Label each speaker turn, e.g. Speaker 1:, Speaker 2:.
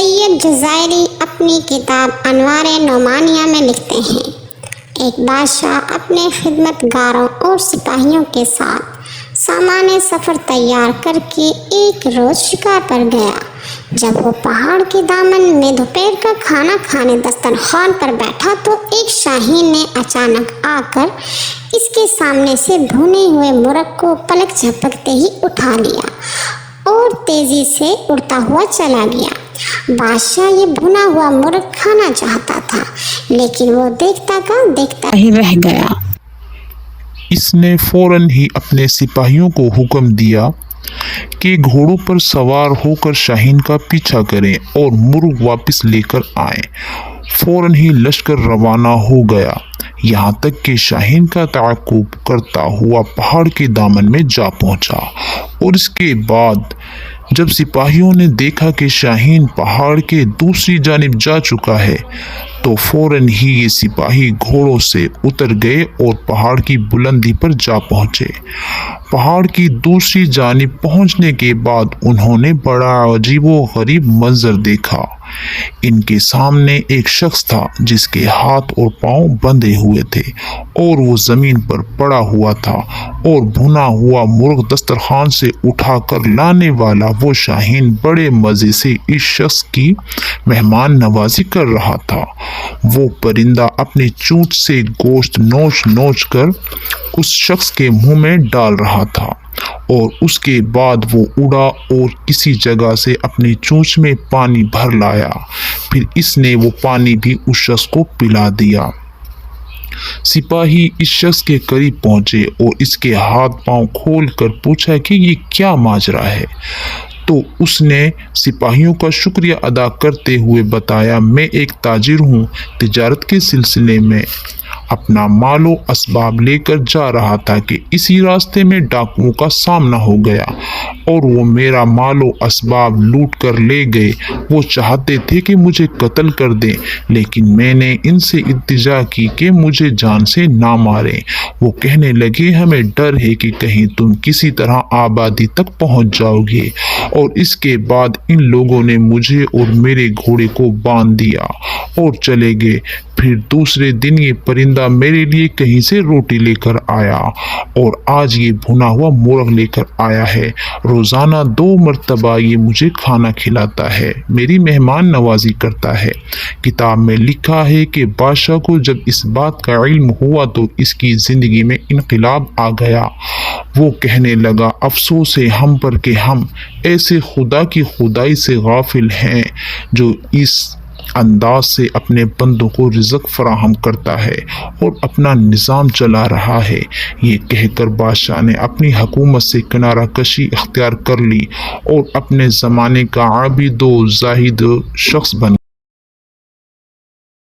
Speaker 1: سید جزائری اپنی کتاب انوار نعمانیہ میں لکھتے ہیں، ایک بادشاہ اپنے خدمت گاروں اور سپاہیوں کے ساتھ سامان سفر تیار کر کے ایک روز شکار پر گیا۔ جب وہ پہاڑ کے دامن میں دوپہر کا کھانا کھانے دسترخوان پر بیٹھا تو ایک شاہین نے اچانک آ کر اس کے سامنے سے بھنے ہوئے مرغ کو پلک جھپکتے ہی اٹھا لیا اور تیزی سے اڑتا ہوا چلا گیا۔ بادشاہ یہ بھنا ہوا مرغ کھانا چاہتا تھا، لیکن وہ دیکھتا کا دیکھتا ہی رہ گیا۔
Speaker 2: اس نے فوراً ہی اپنے سپاہیوں کو حکم دیا کہ گھوڑوں پر سوار ہو کر شاہین کا پیچھا کریں اور مرغ واپس لے کر آئیں۔ فوراً ہی لشکر روانہ ہو گیا، یہاں تک کہ شاہین کا تعاقب کرتا ہوا پہاڑ کے دامن میں جا پہنچا، اور اس کے بعد جب سپاہیوں نے دیکھا کہ شاہین پہاڑ کے دوسری جانب جا چکا ہے تو فوراً ہی یہ سپاہی گھوڑوں سے اتر گئے اور پہاڑ کی بلندی پر جا پہنچے۔ پہاڑ کی دوسری جانب پہنچنے کے بعد انہوں نے بڑا عجیب و غریب منظر دیکھا۔ ان کے سامنے ایک شخص تھا جس کے ہاتھ اور پاؤں بندھے ہوئے تھے اور وہ زمین پر پڑا ہوا تھا، اور بھنا ہوا مرغ دسترخوان سے اٹھا کر لانے والا وہ شاہین بڑے مزے سے اس شخص کی مہمان نوازی کر رہا تھا۔ وہ پرندہ اپنی چونچ سے گوشت نوچ نوچ کر اس شخص کے منہ میں ڈال رہا تھا، اور اس کے بعد وہ اڑا اور کسی جگہ سے اپنی چونچ میں پانی بھر لایا۔ پھر اس نے وہ پانی بھی اس شخص کو پلا دیا۔ سپاہی اس شخص کے قریب پہنچے اور اس کے ہاتھ پاؤں کھول کر پوچھا کہ یہ کیا ماجرا ہے، تو اس نے سپاہیوں کا شکریہ ادا کرتے ہوئے بتایا، میں ایک تاجر ہوں، تجارت کے سلسلے میں اپنا مال و اسباب لے کر جا رہا تھا کہ اسی راستے میں ڈاکوؤں کا سامنا ہو گیا اور وہ میرا مال و اسباب لوٹ کر لے گئے۔ وہ چاہتے تھے کہ مجھے قتل کر دیں، لیکن میں نے ان سے التجا کی کہ مجھے جان سے نہ ماریں۔ وہ کہنے لگے، ہمیں ڈر ہے کہ کہیں تم کسی طرح آبادی تک پہنچ جاؤ گے، اور اس کے بعد ان لوگوں نے مجھے اور میرے گھوڑے کو باندھ دیا اور چلے گئے۔ پھر دوسرے دن یہ پرندہ میرے لیے کہیں سے روٹی لے کر آیا، اور آج یہ بھنا ہوا مرغ لے کر آیا ہے۔ روزانہ 2 مرتبہ یہ مجھے کھانا کھلاتا ہے، میری مہمان نوازی کرتا ہے۔ کتاب میں لکھا ہے کہ بادشاہ کو جب اس بات کا علم ہوا تو اس کی زندگی میں انقلاب آ گیا۔ وہ کہنے لگا، افسوس ہے ہم پر کہ ہم ایسے خدا کی خدائی سے غافل ہیں جو اس انداز سے اپنے بندوں کو رزق فراہم کرتا ہے اور اپنا نظام چلا رہا ہے۔ یہ کہہ کر بادشاہ نے اپنی حکومت سے کنارہ کشی اختیار کر لی اور اپنے زمانے کا عابد و زاہد شخص بن